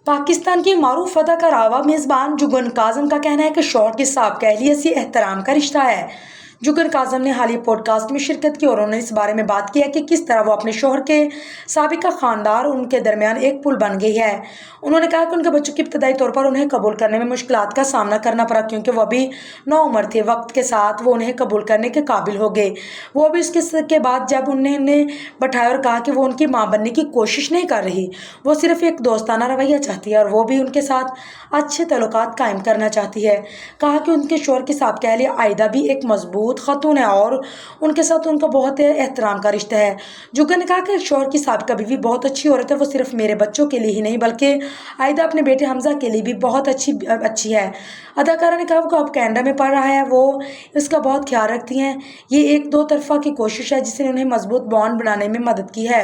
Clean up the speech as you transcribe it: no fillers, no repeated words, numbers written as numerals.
पाकिस्तान की मारूफ अदाकार आवा मेज़बान जुगन काज़म का कहना है कि शौहर के साथ कहलियत से एहतराम का रिश्ता है। जुगन काज़म ने हालिया पॉडकास्ट में शिरकत की और उन्होंने इस बारे में बात की है कि किस तरह वो अपने शौहर के साबिका खानदार और उनके दरमियान एक पुल बन गई है। उन्होंने कहा कि उनके बच्चों की इब्तदाई तौर पर उन्हें कबूल करने में मुश्किलात का सामना करना पड़ा क्योंकि वो अभी नौउम्र थे। वक्त के साथ वो उन्हें कबूल करने के काबिल हो गए। वो भी इसके बाद जब उन्हें बैठाया और कहा कि वो उनकी माँ बनने की कोशिश नहीं कर रही, वो सिर्फ एक दोस्ताना रवैया चाहती है और वो भी उनके साथ अच्छे तल्लुकात कायम करना चाहती है। कहा कि उनके शौहर के साथ कहलिया आयदा भी एक मजबूत खतून है और उनके साथ उनका बहुत एहतराम का रिश्ता है। जुगन ने कहा कि शौहर की साबिका बीवी बहुत अच्छी औरत है। वो सिर्फ मेरे बच्चों के लिए ही नहीं बल्कि आयदा अपने बेटे हमजा के लिए भी बहुत अच्छी है। अदाकारा ने कहा वो अब कनाडा में पढ़ रहा है, वो इसका बहुत ख्याल रखती हैं। ये एक दो तरफा की कोशिश है जिसने उन्हें मजबूत बॉन्ड बनाने में मदद की है।